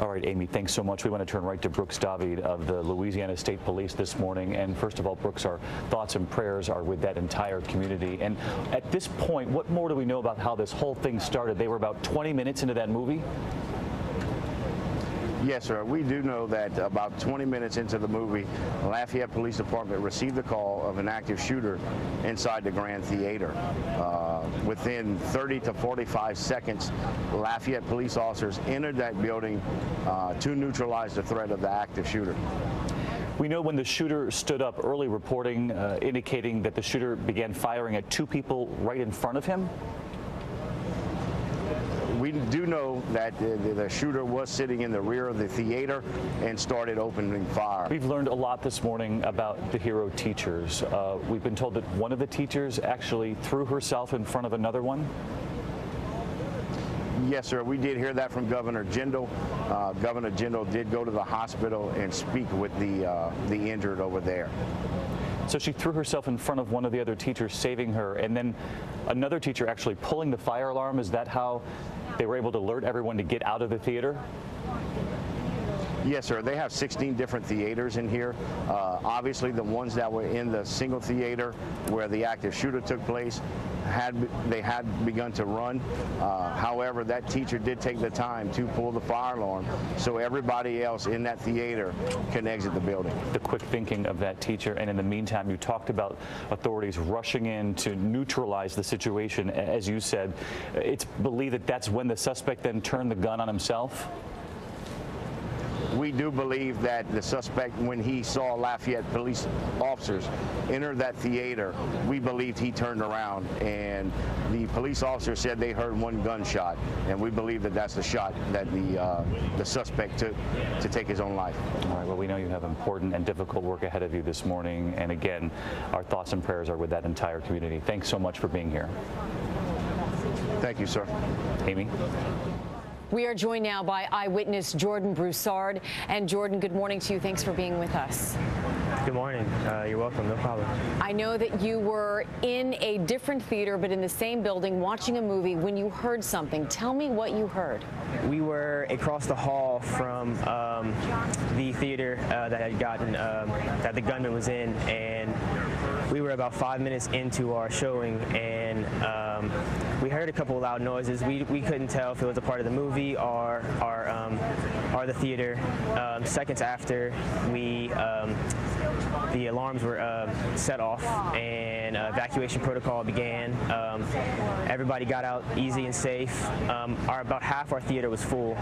All right, Amy, thanks so much. We want to turn right to Brooks David of the Louisiana State Police this morning. And first of all, Brooks, our thoughts and prayers are with that entire community. And at this point, what more do we know about how this whole thing started? They were about 20 minutes into that movie? Yes, sir. We do know that about 20 minutes into the movie, Lafayette Police Department received a call of an active shooter inside the Grand Theater. Within 30 to 45 seconds, Lafayette police officers entered that building to neutralize the threat of the active shooter. We know when the shooter stood up, early reporting indicating that the shooter began firing at two people right in front of him. We do know that the shooter was sitting in the rear of the theater and started opening fire. We've learned a lot this morning about the hero teachers. We've been told that one of the teachers actually threw herself in front of another one. Yes, sir. We did hear that from Governor Jindal. Governor Jindal did go to the hospital and speak with the injured over there. So she threw herself in front of one of the other teachers, saving her, and then another teacher actually pulling the fire alarm. Is that how they were able to alert everyone to get out of the theater? Yes, sir. They have 16 different theaters in here. Obviously, the ones that were in the single theater where the active shooter took place, they had begun to run. However, that teacher did take the time to pull the fire alarm so everybody else in that theater can exit the building. The quick thinking of that teacher, and in the meantime, you talked about authorities rushing in to neutralize the situation. As you said, it's believed that that's when the suspect then turned the gun on himself. We do believe that the suspect, when he saw Lafayette police officers enter that theater, we believed he turned around, and the police officer said they heard one gunshot, and we believe that that's the shot that the suspect took to take his own life. All right, well, we know you have important and difficult work ahead of you this morning, and again, our thoughts and prayers are with that entire community. Thanks so much for being here. Thank you, sir. Amy? We are joined now by eyewitness Jordan Broussard. And Jordan, good morning to you. Thanks for being with us. Good morning. You're welcome. No problem. I know that you were in a different theater, but in the same building, watching a movie when you heard something. Tell me what you heard. We were across the hall from the theater that had gotten that the gunman was in, and we were about 5 minutes into our showing, and we heard a couple of loud noises. We couldn't tell if it was a part of the movie or the theater. Seconds after, the alarms were set off, and evacuation protocol began. Everybody got out easy and safe. About half our theater was full.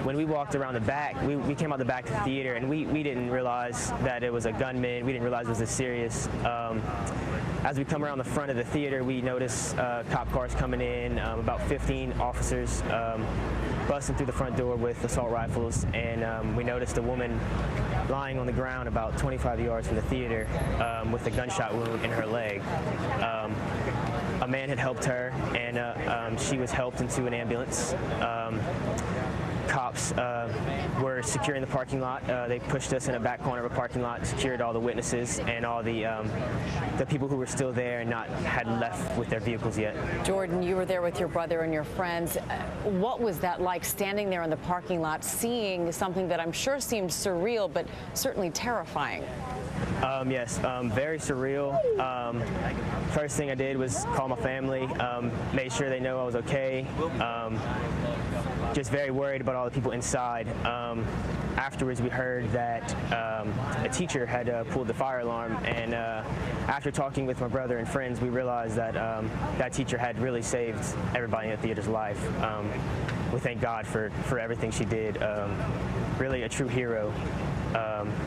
When we walked around the back, we came out the back of the theater, and we didn't realize that it was a gunman. We didn't realize it was this serious. As we come around the front of the theater, we noticed cop cars coming in, about 15 officers busting through the front door with assault rifles, and we noticed a woman lying on the ground about 25 yards from the theater with a gunshot wound in her leg. A man had helped her, and she was helped into an ambulance. Cops were securing the parking lot. They pushed us in a back corner of a parking lot, secured all the witnesses and all the people who were still there and had left with their vehicles yet. Jordan, you were there with your brother and your friends. What was that like, standing there in the parking lot, seeing something that I'm sure seemed surreal, but certainly terrifying? Yes, very surreal. First thing I did was call my family, made sure they know I was okay. Just very worried about all the people inside. Afterwards, we heard that a teacher had pulled the fire alarm, and after talking with my brother and friends, we realized that that teacher had really saved everybody in the theater's life. We thank God for everything she did. Really a true hero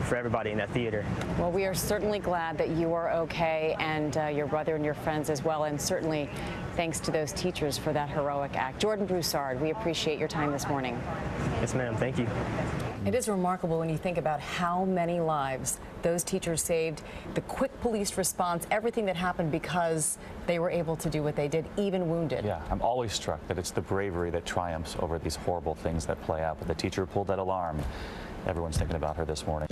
for everybody in that theater. Well, we are certainly glad that you are okay, and your brother and your friends as well, and certainly thanks to those teachers for that heroic act. Jordan Broussard, we appreciate your time this morning. Yes, ma'am. Thank you. It is remarkable when you think about how many lives those teachers saved, the quick police response, everything that happened because they were able to do what they did, even wounded. Yeah, I'm always struck that it's the bravery that triumphs over these horrible things that play out. But the teacher pulled that alarm. Everyone's thinking about her this morning.